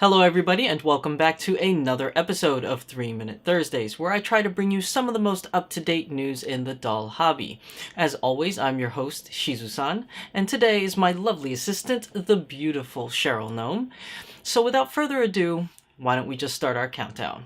Hello, everybody, and welcome back to another episode of 3 Minute Thursdays, where I try to bring you some of the most up to date news in the doll hobby. As always, I'm your host, Shizusan, and today is my lovely assistant, the beautiful Cheryl Gnome. So, without further ado, why don't we just start our countdown?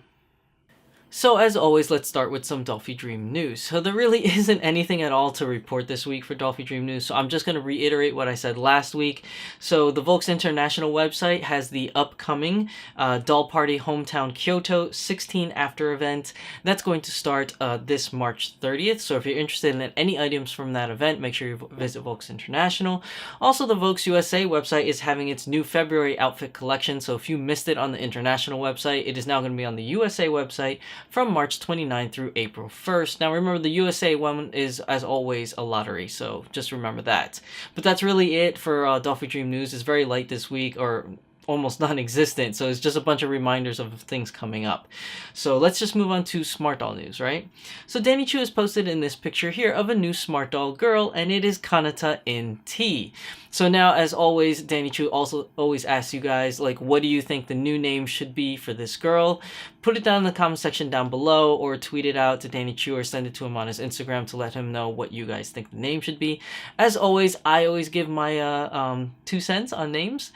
So as always, let's start with some Dolphy Dream news. So there really isn't anything at all to report this week for Dolphy Dream news, so I'm just going to reiterate what I said last week. So the Volks International website has the upcoming Doll Party Hometown Kyoto 16 After event. That's going to start this March 30th, so if you're interested in any items from that event, make sure you visit Volks International. Also, the Volks USA website is having its new February outfit collection, so if you missed it on the international website, it is now going to be on the USA website from March 29th through April 1st. Now remember, the USA one is, as always, a lottery, so just remember that. But that's really it for Dolphy Dream News. It's very light this week, or almost non-existent, so it's just a bunch of reminders of things coming up. So let's just move on to Smart Doll news, right? So Danny Chu has posted in this picture here of a new Smart Doll girl, and it is Kanata in T. So now, as always, Danny Chu also always asks you guys, like, what do you think the new name should be for this girl? Put it down in the comment section down below, or tweet it out to Danny Chu, or send it to him on his Instagram to let him know what you guys think the name should be. As always, I always give my 2 cents on names.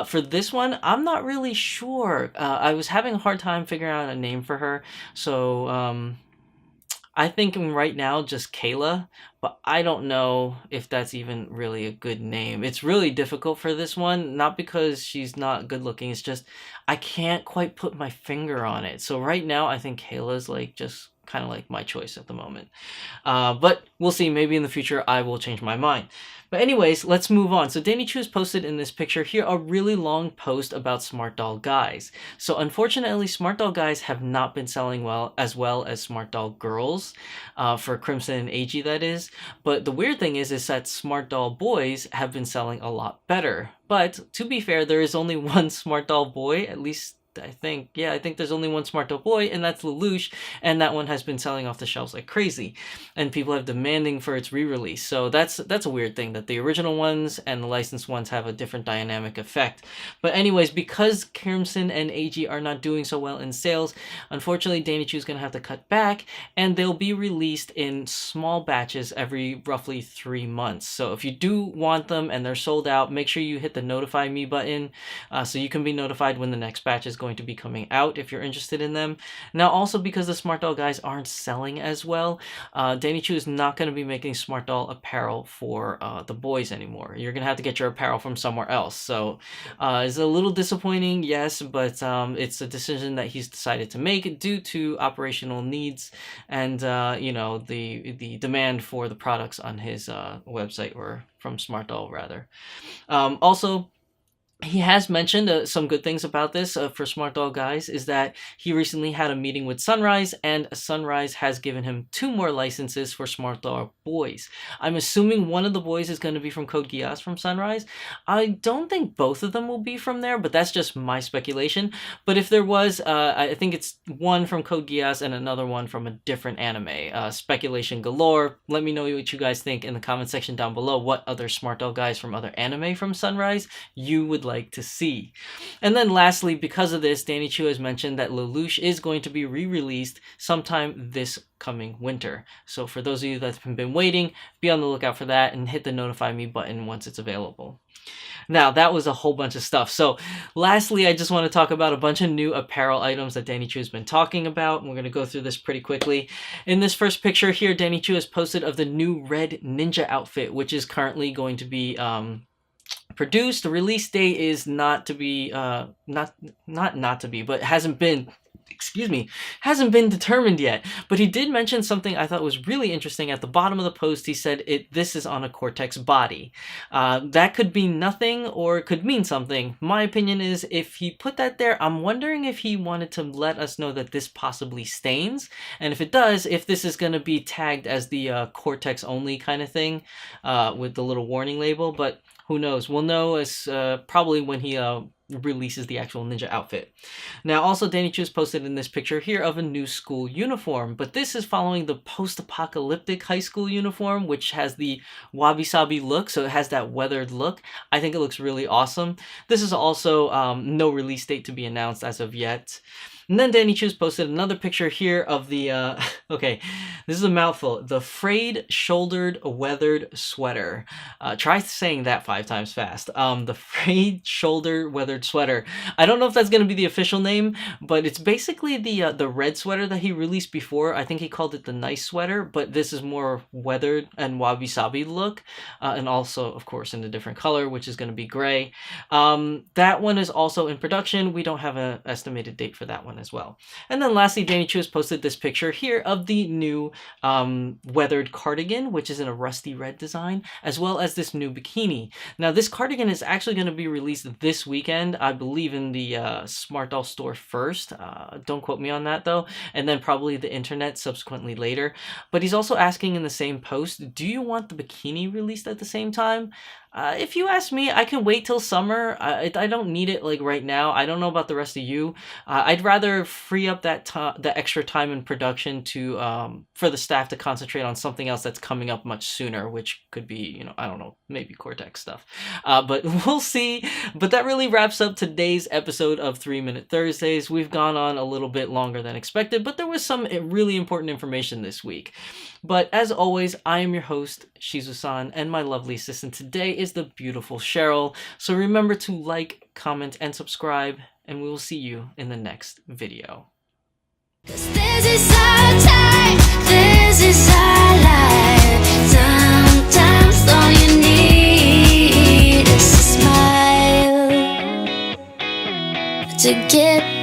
For this one, I'm not really sure. I was having a hard time figuring out a name for her, so I think right now just Kayla, but I don't know if that's even really a good name. It's really difficult for this one, not because she's not good looking, it's just I can't quite put my finger on it. So right now I think Kayla's like just kind of like my choice at the moment. But we'll see, maybe in the future I will change my mind. But anyways, let's move on. So Danny Chu has posted in this picture here a really long post about Smart Doll Guys. So unfortunately, Smart Doll Guys have not been selling well as Smart Doll Girls, for Crimson and AG that is. But the weird thing is that Smart Doll Boys have been selling a lot better. But to be fair, there is only one Smart Doll Boy, at least I think there's only one Smart Doll Boy, and that's Lelouch, and that one has been selling off the shelves like crazy, and people have demanding for its re-release. So that's a weird thing, that the original ones and the licensed ones have a different dynamic effect. But anyways, because Crimson and AG are not doing so well in sales, unfortunately Danny Chu is going to have to cut back, and they'll be released in small batches every roughly 3 months. So if you do want them and they're sold out, make sure you hit the notify me button, so you can be notified when the next batch is going to be coming out if you're interested in them. Now also, because the Smart Doll Guys aren't selling as well, Danny Chu is not going to be making Smart Doll apparel for the boys anymore. You're going to have to get your apparel from somewhere else. So it's a little disappointing, yes, but it's a decision that he's decided to make due to operational needs and you know, the demand for the products on his website, or from Smart Doll rather. Also, he has mentioned some good things about this for Smart Doll Guys, is that he recently had a meeting with Sunrise, and Sunrise has given him 2 more licenses for Smart Doll Boys. I'm assuming one of the boys is going to be from Code Geass from Sunrise. I don't think both of them will be from there, but that's just my speculation. But if there was, I think it's one from Code Geass and another one from a different anime. Speculation galore. Let me know what you guys think in the comment section down below. What other Smart Doll Guys from other anime from Sunrise you would like to see. And then lastly, because of this, Danny Chu has mentioned that Lelouch is going to be re-released sometime this coming winter. So for those of you that have been waiting, be on the lookout for that and hit the notify me button once it's available. Now, that was a whole bunch of stuff. So lastly, I just want to talk about a bunch of new apparel items that Danny Chu has been talking about. We're going to go through this pretty quickly. In this first picture here, Danny Chu has posted of the new red ninja outfit, which is currently going to be produced. The release date is not to be but hasn't been determined yet. But he did mention something I thought was really interesting at the bottom of the post. He said this is on a Cortex body. That could be nothing, or it could mean something. My opinion is, if he put that there, I'm wondering if he wanted to let us know that this possibly stains, and if it does, if this is going to be tagged as the Cortex only kind of thing, with the little warning label. But who knows? We'll know as probably when he releases the actual ninja outfit. Now, also, Danny Chu's posted in this picture here of a new school uniform, but this is following the post-apocalyptic high school uniform, which has the wabi-sabi look, so it has that weathered look. I think it looks really awesome. This is also no release date to be announced as of yet. And then Danny Chu's posted another picture here of the, okay, this is a mouthful, the frayed shouldered weathered sweater. Try saying that 5 times fast. The frayed shoulder weathered sweater. I don't know if that's going to be the official name, but it's basically the red sweater that he released before. I think he called it the nice sweater, but this is more weathered and wabi-sabi look, and also, of course, in a different color, which is going to be gray. That one is also in production. We don't have an estimated date for that one as well. And then lastly, Danny Chu has posted this picture here of the new weathered cardigan, which is in a rusty red design, as well as this new bikini. Now, this cardigan is actually going to be released this weekend, I believe, in the Smart Doll store first. Don't quote me on that, though. And then probably the internet subsequently later. But he's also asking in the same post, do you want the bikini released at the same time? If you ask me, I can wait till summer. I don't need it like right now. I don't know about the rest of you. I'd rather free up that the extra time in production to for the staff to concentrate on something else that's coming up much sooner, which could be, you know, I don't know, maybe Cortex stuff. But we'll see. But that really wraps up today's episode of 3 Minute Thursdays. We've gone on a little bit longer than expected, but there was some really important information this week. But as always, I am your host, Shizusan, and my lovely assistant today is the beautiful Cheryl. So remember to like, comment, and subscribe, and we will see you in the next video. 'Cause this is our time, this is our life. Sometimes all you need is a smile to get